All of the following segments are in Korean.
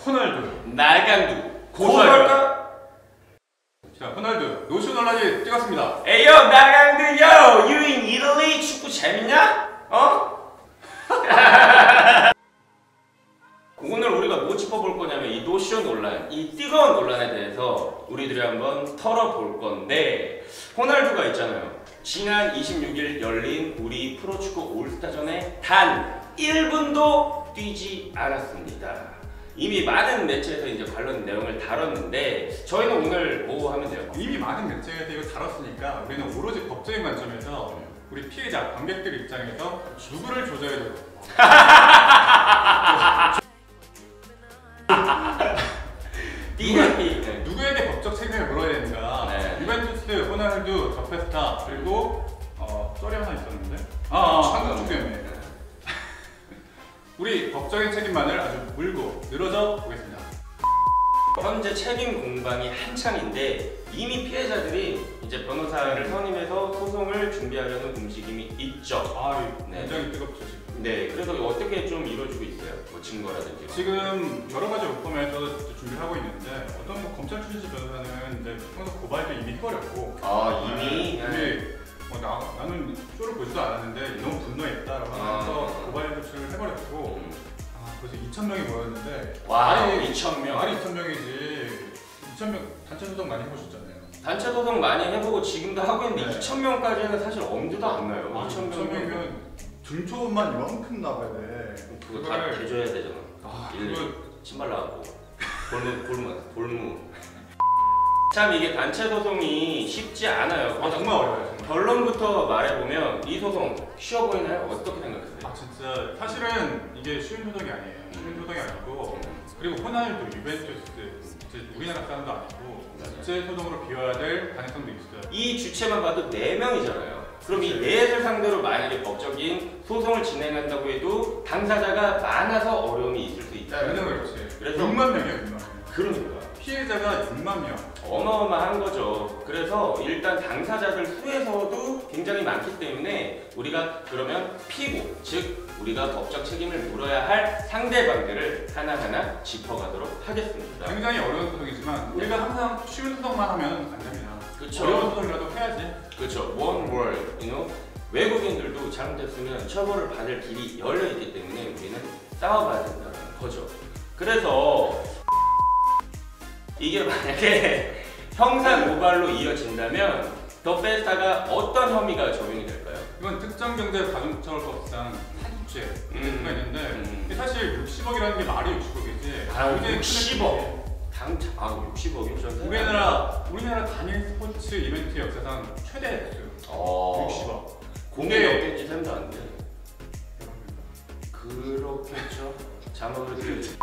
호날두, 날강두, 고소할까? 자, 호날두 노쇼 논란이 찍었습니다. 에이요 날강두요, 유인 이탈리 축구 재밌냐? 어? 오늘 우리가 뭐 짚어볼 거냐면 이 노쇼 논란, 이 뜨거운 논란에 대해서 우리들이 한번 털어볼 건데, 호날두가 있잖아요. 지난 26일 열린 우리 프로축구 올스타전에 단 1분도 뛰지 않았습니다. 이미 많은 매체에서 이제 관련 내용을 다뤘는데 저희는 오늘 뭐 하면 돼요? 이미 많은 매체에서 이거 다뤘으니까 우리는 오로지 법적인 관점에서 우리 피해자, 관객들 입장에서 누구를 조져야 되고 누구에게 법적 책임을 물어야 되는가. 네. 유벤투스, 호날두, 더페스타, 그리고 썰이 하나 있었는데 한국 축구연맹. 우리 법적인 책임만을 아주 물고 늘어져 보겠습니다. 현재 책임 공방이 한창인데 이미 피해자들이 이제 변호사를 선임해서 소송을 준비하려는 움직임이 있죠. 굉장히 뜨겁죠 지금. 네, 그래서 이렇게 좀 이루어지고 있어요. 뭐 증거라든지. 지금 여러 가지 요건에서 준비를 하고 있는데 어떤 뭐 검찰 출신 변호사는 이제 평소 고발도 이미 해버렸고. 이미. 나는 쇼를 보지도 않았는데 너무 분노했다라고 하면서 고발 조치를 해버렸고. 벌써 2,000명이 모였는데. 와, 2,000명. 말이 2,000명이지. 2,000명 단체 소송 많이 해보셨잖아요. 단체 소송 많이 해보고 지금도 하고 있는데 2,000명까지는 사실 엄두도 안 나요. 2,000명이면 등초만 이만큼 나가야 돼. 그거 다 대줘야 되잖아. 그거 신발 나왔고 골무. 참 이게 단체 소송이 쉽지 않아요. 정말 어려워요. 정말. 결론부터 말해보면 이 소송 쉬워 보이나요? 어떻게 생각하세요? 진짜 사실은 이게 쉬운 소송이 아니에요. 쉬운 소송이 아니고, 그리고 호날두, 유벤투스 우리나라 사람도 아니고 국제 소송으로 비워야 될 가능성도 있어요. 이 주체만 봐도 4명이잖아요. 그럼 이 넷을 상대로 만약에 법적인 소송을 진행한다고 해도 당사자가 많아서 어려움이 있을 수 있다. 그렇지. 그래서 6만 명이에요, 6만 명. 그러니까 피해자가 6만 명. 어마어마한 거죠. 그래서 일단 당사자들 수에서도 굉장히 많기 때문에 우리가 그러면 피고, 즉 우리가 법적 책임을 물어야 할 상대방들을 하나하나 짚어가도록 하겠습니다. 굉장히 어려운 소송이지만 우리가 항상 쉬운 소송만 하면 안 됩니다. 그렇죠. 어려운 소송이라도 해야지. 그렇죠. One word, 외국인들도 잘못했으면 처벌을 받을 길이 열려 있기 때문에 우리는 싸워봐야 된다는 거죠. 그래서 이게 만약에 형사 고발로 이어진다면 더페스타가 어떤 혐의가 적용이 될까요? 이건 특정경제가중처벌법상 사기죄가 있는데 사실 60억이라는 게 말이 60억이지. 60억. 60억이면 우리나라 단일 스포츠 이벤트 역사상 최대 액수. 60억. 공이 몇 개인지 셈도 안 돼. 그렇겠죠. 자막으로 드려야지.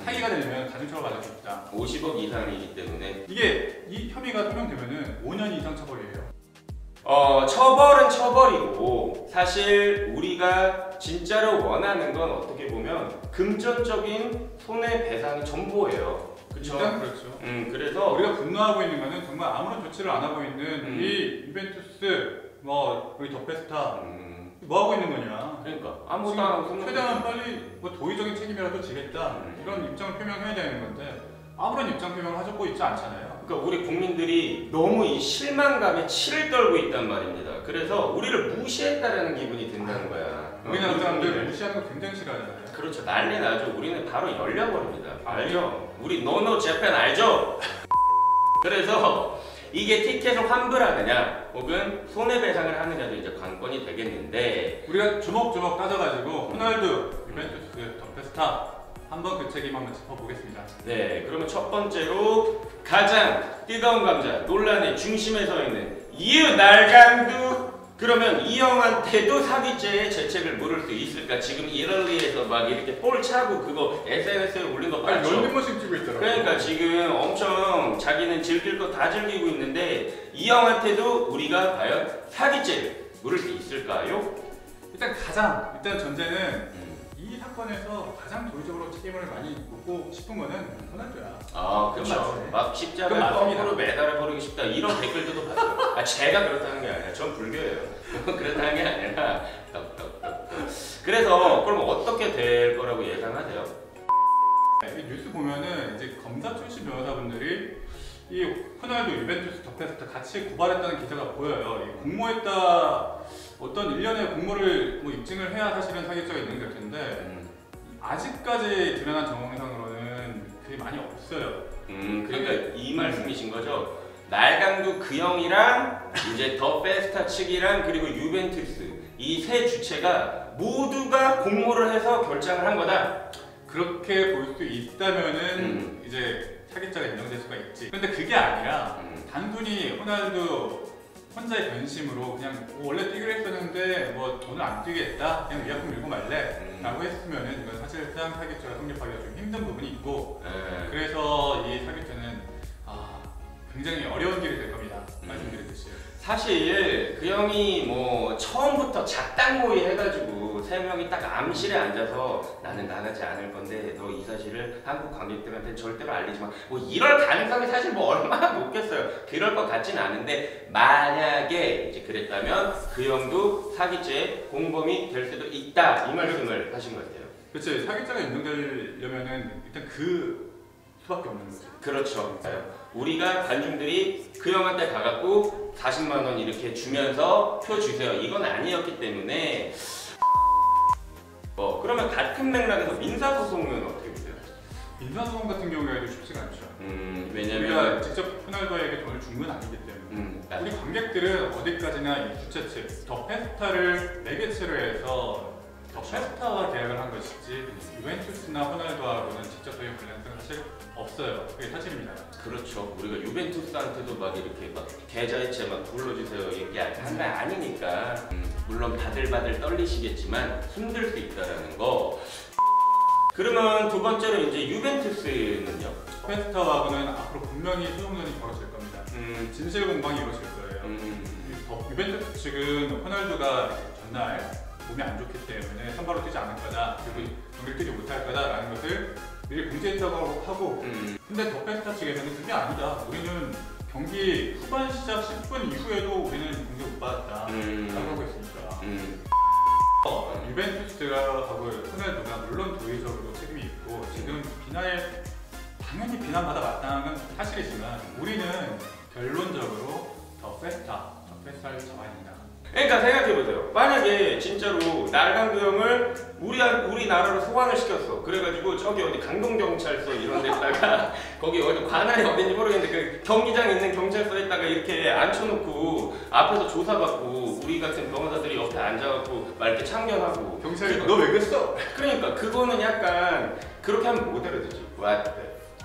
사기가 되면 가중처벌 받을 수 있다. 50억 이상이기 때문에 이 혐의가 소명되면은 5년 이상 처벌이에요. 처벌은 처벌이고 사실 우리가 진짜로 원하는 건 어떻게 보면 금전적인 손해배상이 전부예요. 그렇죠? 일단 그렇죠. 그래서 우리가 분노하고 있는 거는 정말 아무런 조치를 안 하고 있는 이 유벤투스, 우리 더페스타 뭐 하고 있는 거냐? 그러니까 아무것도 안 하고 최대한 빨리 도의적인 책임이라도 지겠다 이런 입장을 표명해야 되는 건데 아무런 입장 표명을 하고 있지 않잖아요. 그러니까 우리 국민들이 너무 이 실망감에 치를 떨고 있단 말입니다. 그래서 우리를 무시했다라는 기분이 든다는 거야. 우리나라 사람들 무시하는 거 굉장히 싫어하잖아요. 그렇죠. 난리 나죠. 우리는 바로 열려버립니다. 알죠? 우리 노노 재팬 알죠? 그래서 이게 티켓을 환불하느냐 혹은 손해배상을 하느냐도 이제 관건이 되겠는데 우리가 조목조목 따져가지고 호날두, 유벤투스, 더페스타 한번 그 책임 한번 짚어보겠습니다. 네, 그러면 첫 번째로 가장 뜨거운 감자 논란의 중심에 서 있는 이날강두. 그러면 이 형한테도 사기죄의 죄책을 물을 수 있을까? 지금 이럴리에서 막 이렇게 볼 차고 그거 SNS에 올린 거 봤죠? 런닝머신 찍고 있더라고요. 그러니까 지금 엄청 자기는 즐길 거 다 즐기고 있는데 이 형한테도 우리가 과연 사기죄를 물을 수 있을까요? 일단 전제는 이 사건에서 가장 도의적으로 책임을 많이 묻고 싶은 거는 호날두야. 그렇죠. 막 십자가 뻥으로 매달아버리고 싶다 이런 댓글들도 봤어요. 제가 그렇다는 게 아니라 전 불교예요. 그렇다는 게 아니라 그래서 그럼 어떻게 될 거라고 예상하세요? 이 뉴스 보면은 이제 검사 출신 변호사분들이 이 호날두, 유벤투스, 더페스타 같이 고발했다는 기사가 보여요. 이 공모했다, 어떤 일련의 공모를 뭐 입증을 해야 사실은 사기죄가 있는 걸 텐데 아직까지 드러난 정황상으로는 그게 많이 없어요. 그러니까 이 말씀이신 거죠. 날강도 그 형이랑 이제 더 페스타 측이랑 그리고 유벤투스 이 세 주체가 모두가 공모를 해서 결정을 한 거다. 그렇게 볼 수 있다면은 이제 사기죄가 인정될 수가 있지. 근데 그게 아니라 단순히 호날두 혼자의 변심으로 그냥 원래 뛰기로 했었는데 뭐 오늘 안 뛰겠다, 그냥 위약금 밀고 말래 라고 했으면은 이건 사실상 사기죄가 성립하기가 좀 힘든 부분이 있고 그래서 이 사기죄는 굉장히 어려운 길이 될 겁니다. 말씀드렸듯이. 사실 그 형이 뭐 처음부터 작당모의 해가지고 세 명이 딱 암실에 앉아서 나는 나가지 않을 건데 너 이 사실을 한국 관객들한테 절대로 알리지 마. 뭐 이럴 가능성이 사실 뭐 얼마나 높겠어요. 그럴 것 같지는 않은데 만약에 이제 그랬다면 그 형도 사기죄 공범이 될 수도 있다 이 말씀을 하신 것 같아요. 그렇지. 사기죄가 인정되려면은 일단 그 수밖에 없는 거죠. 그렇죠. 우리가 관중들이 그 형한테 가갖고 40만 원 이렇게 주면서 표 주세요 이건 아니었기 때문에 그러면 같은 맥락에서 민사소송은 어떻게 보세요? 민사소송 같은 경우에도 쉽지가 않죠. 왜냐면 우리가 직접 호날두에게 돈을 준 건 아니기 때문에 우리 관객들은 어디까지나 이 주최 측, 더 페스타를 매개체로 해서 더 페스타와 계약을 한 것이지 유벤투스나 호날두하고는 직접적인 관련성은 사실 없어요. 그게 사실입니다. 그렇죠. 우리가 유벤투스한테도 막 이렇게 막 계좌이체 막 불러주세요 이게 한 게 아니니까 물론 바들바들 떨리시겠지만 힘들 수 있다라는 거. 그러면 두 번째로 이제 유벤투스는요? 페스타하고는 앞으로 분명히 소송전이 벌어질 겁니다. 진실 공방이 이루어질 거예요. 유벤투스 측은 호날두가 전날 몸이 안 좋기 때문에 선발로 뛰지 않을 거다, 그리고 경기를 뛰지 못할 거다라는 것을 미리 공지했다고 하고 근데 더 페스타 측에서는 그게 아니다. 우리는 경기 후반 시작 10분 이후에도 우리는 공격 못 받았다 라고 하고 있으니까 유벤투스하고 호날두가 물론 도의적으로 책임이 있고 지금 당연히 비난받아 마땅한 건 사실이지만 우리는 결론적으로 더 페스타를 잡아야 된다. 그러니까 생각해보세요. 만약에 진짜로 날강도 형을 우리나라로 소환을 시켰어. 그래가지고 저기 어디 강동경찰서 이런 데다가 거기 어디 관할이 어딘지 모르겠는데 그 경기장 있는 경찰서에다가 이렇게 앉혀놓고 앞에서 조사받고 우리 같은 변호사들이 옆에 앉아갖고 막 이렇게 참견하고 경찰이 너 왜 그랬어? 그러니까 그거는 약간 그렇게 하면 못 알아듣지.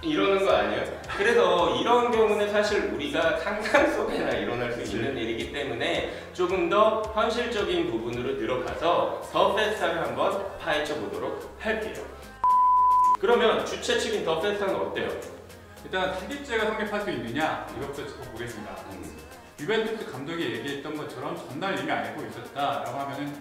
이러는 거 아니에요? 그래서 이런 경우는 사실 우리가 상상 속에나 일어날 수 있는 일이기 때문에 조금 더 현실적인 부분으로 들어가서 더 페스타를 한번 파헤쳐 보도록 할게요. 그러면 주최 측인 더 페스타는 어때요? 일단 사기죄가 성립할 수 있느냐 이것부터 짚어보겠습니다. 유벤투스 감독이 얘기했던 것처럼 전날 이미 알고 있었다라고 하면은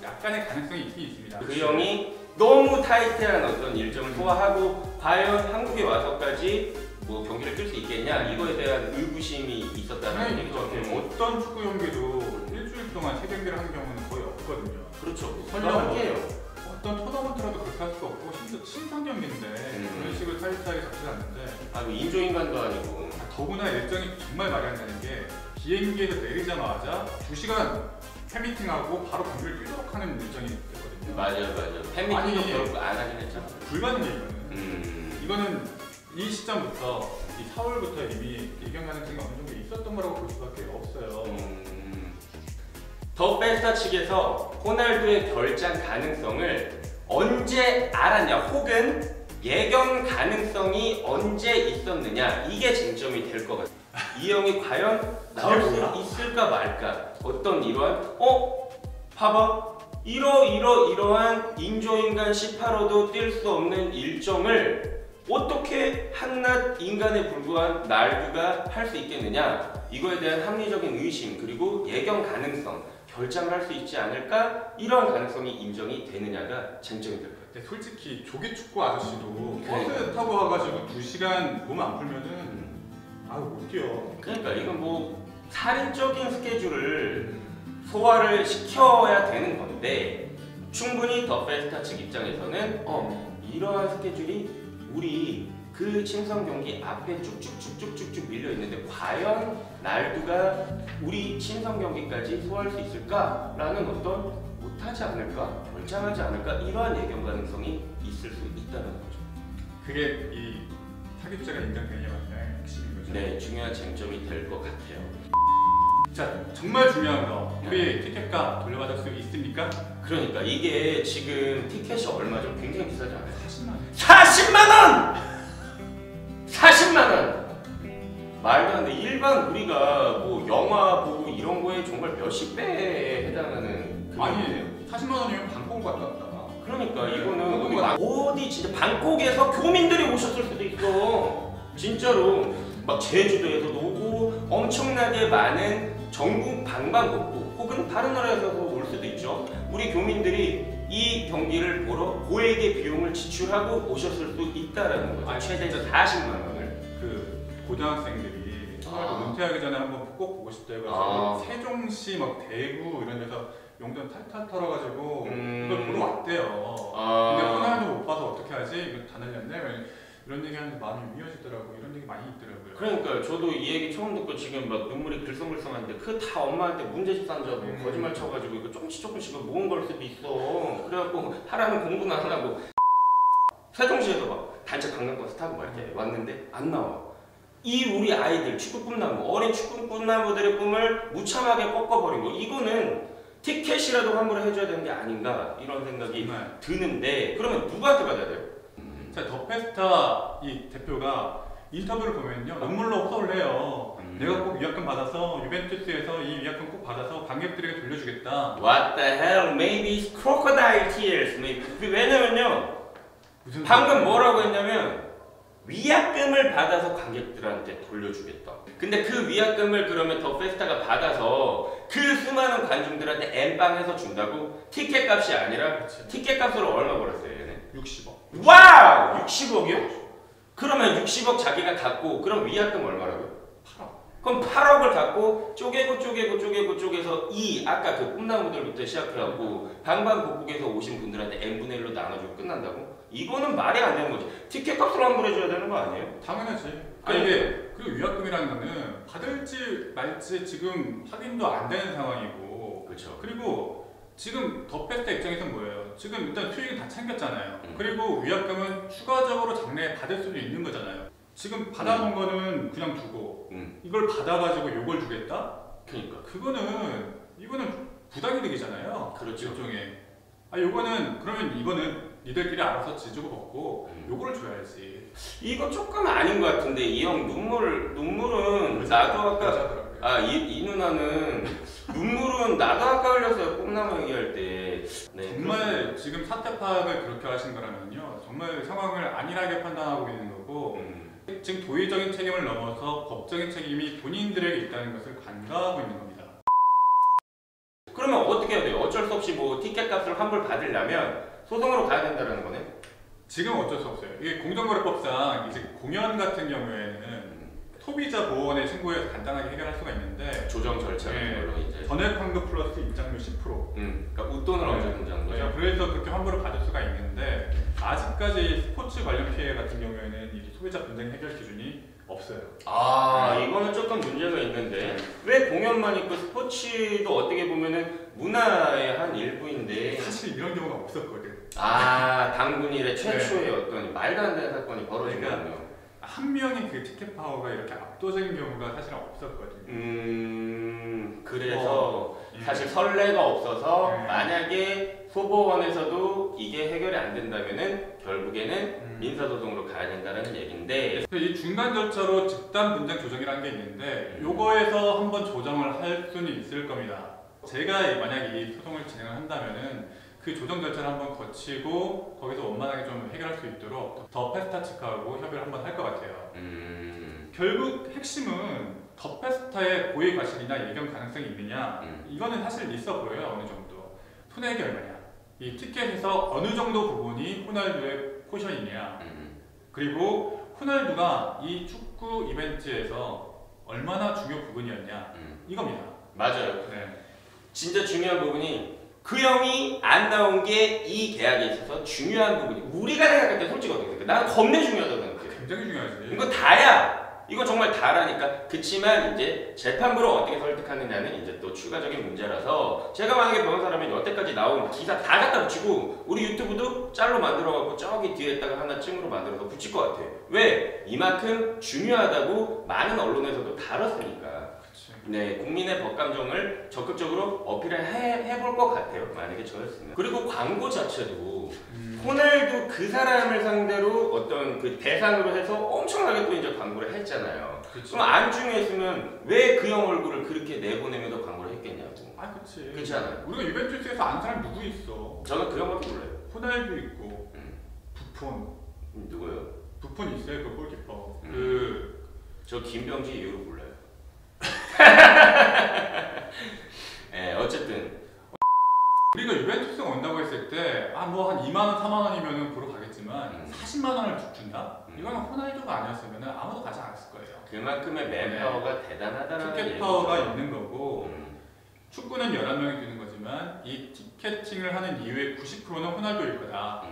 약간의 가능성이 있긴 있습니다. 그 형이 너무 타이트한 어떤 일정을 소화하고 과연 한국에 와서까지 뭐 경기를 뛸 수 있겠냐 이거에 대한 의구심이 있었다는 얘기죠. 어떤 축구 경기도 일주일 동안 세 경기를 하는 경우는 거의 없거든요. 그렇죠. 설령 해요. 어떤 토너먼트라도 그렇게 할 수가 없고 심지어 친선 경기인데 그런 식으로 타이트하게 잡지 않는데 인조인간도 아니고 더구나 일정이 정말 말이 안 되는 게 비행기에서 내리자마자 2시간 팬미팅하고 바로 경기를 뛰도록 하는 일정이 있거든요. 맞아요. 팬미팅도 결국 안 하긴 했죠. 불가능해 이거는 이 시점부터 이 4월부터 이미 예견 가능성이 어느 정도 있었던 거라고 볼 수밖에 없어요. 더 페스타 측에서 호날두의 결장 가능성을 언제 알았냐 혹은 예견 가능성이 언제 있었느냐 이게 쟁점이 될 것 같아요. 이 형이 과연 나올 수 있을까 말까 어떤 이러한 봐봐 이러한 인조인간 18호도 뛸 수 없는 일정을 어떻게 한낱 인간에 불과한 날두가 할 수 있겠느냐 이거에 대한 합리적인 의심 그리고 예견 가능성 결정을 할 수 있지 않을까 이러한 가능성이 인정이 되느냐가 쟁점이 될 거예요. 근데 솔직히 조기 축구 아저씨도 버스 타고 와가지고 2시간 몸 안 풀면은 못 뛰어. 그러니까 이건 뭐 살인적인 스케줄을 소화를 시켜야 되는 건데 충분히 더 페스타 측 입장에서는 이러한 스케줄이 우리 그 친선 경기 앞에 쭉쭉쭉쭉쭉 밀려 있는데 과연 날두가 우리 친선 경기까지 소화할 수 있을까라는 어떤 못하지 않을까, 멀쩡하지 않을까 이러한 예견 가능성이 있을 수 있다는 거죠. 그게 이 타깃제가 인정되냐마냐 핵심인 거죠. 네, 중요한 쟁점이 될 것 같아요. 자, 정말 중요한 거. 우리 티켓값 돌려받을 수 있습니까? 그러니까 이게 지금 티켓이 얼마죠? 굉장히 비싸지 않아요? 40만 원. 40만 원! 40만 원! 말도 안 돼. 일반 우리가 뭐 영화 보고 이런 거에 정말 몇십 배에 해당하는 아니 40만 원이면 방콕 갔다 왔다. 그러니까 네, 이거는 어디 진짜 방콕에서 교민들이 오셨을 수도 있어. 진짜로 막 제주도에서도 오고 엄청나게 많은 전국 방방곡곡 혹은 다른 나라에서 올 수도 있죠. 우리 교민들이 이 경기를 보러 고액의 비용을 지출하고 오셨을 수 있다라는 거죠. 아니, 최대 40만 원을. 그 고등학생들이 은퇴하기 전에 한번 꼭 보고 싶다 해가지고 세종시 막 대구 이런 데서 용돈 탈탈 털어가지고 그걸 보러 왔대요. 근데 호날두 못 봐서 어떻게 하지? 이거 다 날렸네? 이런 얘기하는데 마음이 미어지더라고. 이런 얘기 많이 있더라고요. 그러니까 저도 이 얘기 처음 듣고 지금 막 눈물이 글썽글썽한데 그 다 엄마한테 문제집 산다고 거짓말 쳐가지고 이거 조금씩 모은 걸 수도 있어. 그래갖고 하라는 공부는 안 하고 세종시에서 막 단체 관광버스 타고 막 이렇게 왔는데 안 나와. 이 우리 아이들 축구 꿈나무, 어린 축구 꿈나무들의 꿈을 무참하게 꺾어버린 거. 이거는 티켓이라도 환불을 해줘야 되는 게 아닌가 이런 생각이 정말. 드는데 그러면 누구한테 받아야 돼요? 자, 더 페스타 이 대표가 인터뷰를 보면요 눈물로 호소를 해요. 내가 꼭 위약금 받아서 유벤투스에서 이 위약금 꼭 받아서 관객들에게 돌려주겠다. What the hell? Maybe it's crocodile tears. Maybe. 왜냐면요 무슨 방금 뭐라고 했냐면 위약금을 받아서 관객들한테 돌려주겠다. 근데 그 위약금을 그러면 더 페스타가 받아서 그 수많은 관중들한테 엠빵해서 준다고? 티켓 값이 아니라 그치. 티켓 값으로 얼마 벌었어요 얘네? 60억. 와우! 60억이요? 그러면 60억 자기가 갖고 그럼 위약금 얼마라고요? 8억. 그럼 8억을 갖고 쪼개서 이 아까 그 꿈나무들부터 시작해갖고 방방곡곡에서 오신 분들한테 n분의 1로 나눠주고 끝난다고? 이거는 말이 안 되는 거지. 티켓 값으로 환불해줘야 되는 거 아니에요? 당연하지. 아니 이게 그 위약금이라는 거는 받을지 말지 지금 확인도 안 되는 상황이고. 그렇죠. 그리고 지금 더 페스타 입장에서는 뭐예요? 지금 일단 수익은 다 챙겼잖아요. 그리고 위약금은 추가적으로 장래에 받을 수도 있는 거잖아요. 지금 받아놓은 거는 그냥 두고 이걸 받아가지고 요걸 주겠다? 그러니까. 이거는 부당이득이잖아요. 그렇죠. 일종의. 요거는 그러면 이거는 니들끼리 알아서 지주고 먹고 요거를 줘야지. 이거 조금 아닌 것 같은데 이 형 눈물은 나도 아까 이 누나는 눈물은 나도 아까 흘렸어요. 꿈나무 얘기할 때. 네, 정말 그렇습니다. 지금 사태 파악을 그렇게 하신 거라면요 정말 상황을 안일하게 판단하고 있는 거고 지금 도의적인 책임을 넘어서 법적인 책임이 본인들에게 있다는 것을 간과하고 있는 겁니다. 그러면 어떻게 해야 돼요? 어쩔 수 없이 뭐 티켓 값을 환불 받으려면 소송으로 가야 된다는 거네? 지금 어쩔 수 없어요. 이게 공정거래법상 이제 공연 같은 경우에는 소비자 보호원에 신고해서 간단하게 해결할 수가 있는데 조정 절차 같은 네. 걸로 이제 전액 환급 플러스 입장료 10%. 그러니까 웃돈을 언제든지 하는 거죠? 그래서 그렇게 환불을 받을 수가 있는데 아직까지 스포츠 관련 피해 같은 경우에는 이 소비자 분쟁 해결 기준이 없어요. 이거는 조금 문제가 있는데 왜 공연만 있고 스포츠도 어떻게 보면은 문화의 한 일부인데 사실 이런 경우가 없었거든. 당군 이래 최초의 어떤 말도 안 되는 사건이 벌어진 그러니까 거군요. 한 명의 그 티켓 파워가 이렇게 압도적인 경우가 사실 없었거든요. 그래서 사실 선례가 없어서 네. 만약에 소보원에서도 이게 해결이 안 된다면은 결국에는 민사소송으로 가야 된다는 얘기인데 이 중간 절차로 집단 분쟁 조정이라는 게 있는데 요거에서 한번 조정을 할 수는 있을 겁니다. 제가 만약에 이 소송을 진행을 한다면은 그 조정 절차를 한번 거치고 거기서 원만하게 좀 해결할 수 있도록 더 페스타 측하고 협의를 한번 할 것 같아요. 결국 핵심은 더 페스타의 고의 과실이나 예견 가능성이 있느냐 이거는 사실 있어 보여요. 어느 정도 손해액이 얼마냐 이 티켓에서 어느 정도 부분이 호날두의 포션이냐 그리고 호날두가 이 축구 이벤트에서 얼마나 중요 부분이었냐 이겁니다. 맞아요. 네. 진짜 중요한 부분이 그 형이 안 나온 게 이 계약에 있어서 중요한 부분이 우리가 생각할 때 솔직히 어떻게 생각해? 나는 겁내 중요하다고 생각해. 굉장히 중요하지. 이거 다야. 이거 정말 다라니까. 그치만 이제 재판부를 어떻게 설득하느냐는 이제 또 추가적인 문제라서 제가 만약에 변호사라면 여태까지 나온 기사 다 갖다 붙이고 우리 유튜브도 짤로 만들어갖고 저기 뒤에다가 하나 찜으로 만들어서 붙일 것 같아. 왜? 이만큼 중요하다고 많은 언론에서도 다뤘으니까. 그치. 네, 국민의 법감정을 적극적으로 어필을 해볼 것 같아요. 만약에 저였으면. 그리고 광고 자체도 호날두 그 사람을 상대로 어떤 그 대상으로 해서 엄청나게 또 이제 광고를 했잖아요. 그치. 그럼 안 중요했으면 왜 그 형 얼굴을 그렇게 내보내면서 광고를 했겠냐고. 아, 그치. 그렇지 않아요? 우리가 유벤투스에서 아는 사람 누구 있어? 저는 그 형밖에 몰라요. 호날두 있고, 부폰. 누구요? 부폰 있어요, 그 골키퍼. 저 김병지 이후로 몰라요. 네, 어쨌든 우리가 유벤투스가 온다고 했을 때, 뭐 한 2만원, 4만원이면 보러 가겠지만, 40만원을 준다? 이거는 호날두가 아니었으면 아무도 가지 않았을 거예요. 그만큼의 맨파워가 대단하다는 티켓 파워가 있는 거고, 축구는 11명이 뛰는 거지만, 이 티켓팅을 하는 이유의 90%는 호날두일 거다.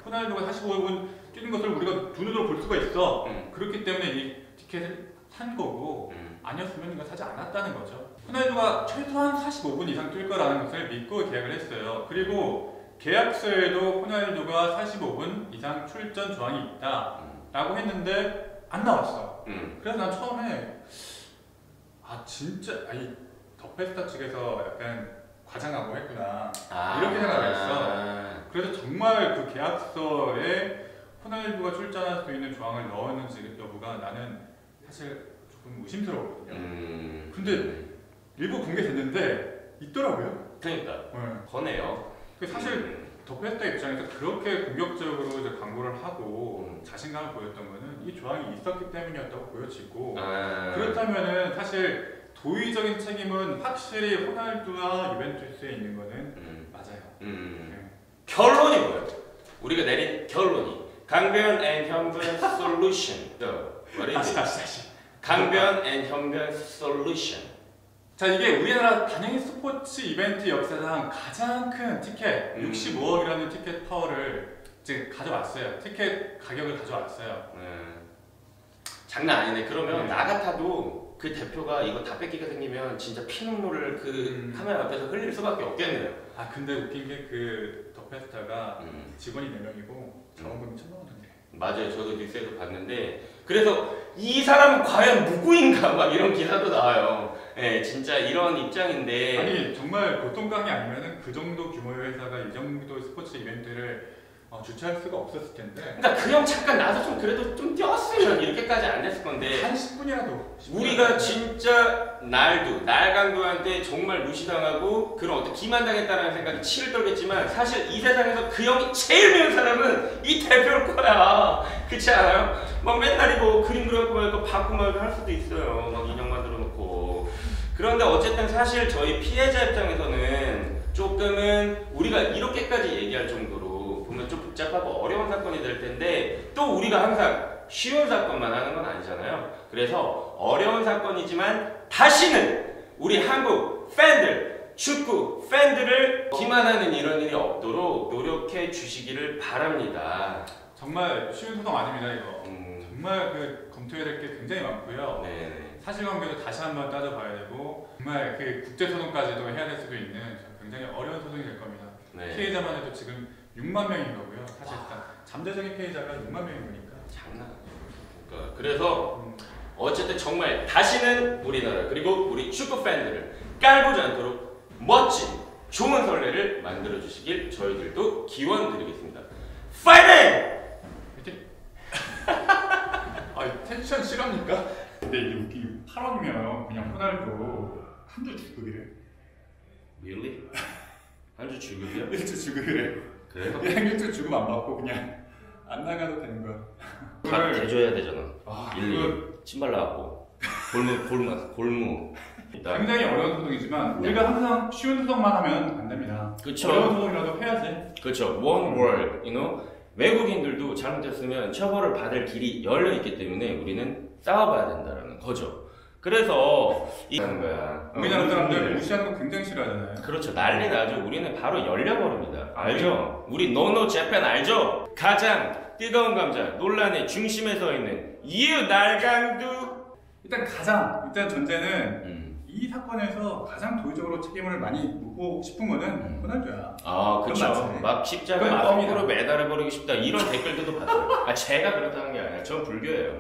호날두가 45분 뛰는 것을 우리가 두 눈으로 볼 수가 있어. 그렇기 때문에 이 티켓을 산 거고, 아니었으면 이거 사지 않았다는 거죠. 호날두가 최소한 45분 이상 뛸 거라는 것을 믿고 계약을 했어요. 그리고 계약서에도 호날두가 45분 이상 출전 조항이 있다 라고 했는데 안 나왔어. 그래서 난 처음에 진짜 더페스타 측에서 약간 과장하고 했구나 이렇게 생각을 했어. 그래서 정말 그 계약서에 호날두가 출전할 수 있는 조항을 넣었는지 여부가 나는 사실 조금 의심스러웠거든요. 근데 일부 공개됐는데 있더라고요. 그러니까 거네요. 사실 더페스타 입장에서 그렇게 공격적으로 이제 광고를 하고 자신감을 보였던 거는 이 조항이 있었기 때문이었다고 보여지고 그렇다면은 사실 도의적인 책임은 확실히 호날두와 유벤투스에 있는 거는 맞아요. 결론이 뭐예요? 우리가 내린 결론이 강변 앤 형변 솔루션. 다시. 강변 앤 형변 솔루션. 자, 이게 우리나라 단행 스포츠 이벤트 역사상 가장 큰 티켓 65억이라는 티켓 파워를 이제 가져왔어요. 티켓 가격을 가져왔어요. 장난 아니네. 그러면 나 같아도 그 대표가 이거 다 뺏기가 생기면 진짜 피눈물을 그 카메라 앞에서 흘릴 수밖에 없겠네요. 근데 웃긴 게 그 더페스타가 직원이 4명이고 자원금이 1,000만 원 정도. 맞아요. 저도 뉴스에서 봤는데 그래서 이 사람은 과연 누구인가 막 이런 기사도 나와요. 네, 진짜 이런 입장인데 아니 정말 보통강이 아니면은 그 정도 규모의 회사가 이 정도 스포츠 이벤트를 주최할 수가 없었을 텐데. 그러니까 그 형 잠깐 나서 좀 그래도 좀 뛰었으면 이렇게까지 안 됐을 건데 한 10분이라도 우리가 진짜 날강도한테 정말 무시당하고 그런 어떤 기만당했다는 생각이 치를 떨겠지만 사실 이 세상에서 그 형이 제일 미운 사람은 이 대표일 거야. 그렇지 않아요? 막 맨날 이거 그림 그려갖고 말고 바꾸고 말고 할 수도 있어요. 막 인형 만들어 놓고. 그런데 어쨌든 사실 저희 피해자 입장에서는 조금은 우리가 이렇게까지 얘기할 정도로 보면 좀 복잡하고 어려운 사건이 될 텐데 또 우리가 항상 쉬운 사건만 하는 건 아니잖아요. 그래서 어려운 사건이지만 다시는 우리 한국 팬들, 축구 팬들을 기만하는 이런 일이 없도록 노력해 주시기를 바랍니다. 정말 쉬운 소송 아닙니다 이거. 정말 검토해야 될 게 굉장히 많고요. 네네. 사실관계도 다시 한번 따져봐야 되고 정말 국제소송까지도 해야 될 수도 있는 굉장히 어려운 소송이 될 겁니다. 네. 피해자만 해도 지금 6만 명인 거고요. 사실상 잠재적인 피해자가 6만 명인 거니까. 장난 아니에요. 그래서 어쨌든 정말 다시는 우리나라 그리고 우리 축구 팬들을 깔보지 않도록 멋진 좋은 선례를 만들어 주시길 저희들도 기원드리겠습니다. 파이팅! 텐션 실합니까? 근데 이게 웃긴 8억이면 그냥 호날두 한 주 주급이래. Really? 한 주 주급이야? 1주 주급이래. 그래요? 그냥 1주 주급 안 받고 그냥 안 나가도 되는 거야. 다 대줘야 되잖아. 이거 침 발라갖고 골무. 굉장히 어려운 소송이지만 우리가 항상 쉬운 소송만 하면 안 됩니다. 그쵸. 어려운 소송이라도 해야지. 그렇죠. One word, 외국인들도 잘못했으면 처벌을 받을 길이 열려 있기 때문에 우리는 싸워봐야 된다는 거죠. 그래서 하는 거야. 우리나라 사람들 무시하는 거 굉장히 싫어하잖아요. 그렇죠. 난리 나죠. 우리는 바로 열려버립니다. 알죠? 우리 노노 재팬 알죠? 가장 뜨거운 감자 논란의 중심에 서 있는 이유날강두. 일단 전제는 이 사건에서 가장 도의적으로 책임을 많이 묻고 싶은 거는 호날두야. 아, 그쵸. 막 십자가 뻥으로 매달아버리고 싶다 이런 댓글들도 봤어요. 제가 그렇다는 게 아니라 저 불교예요.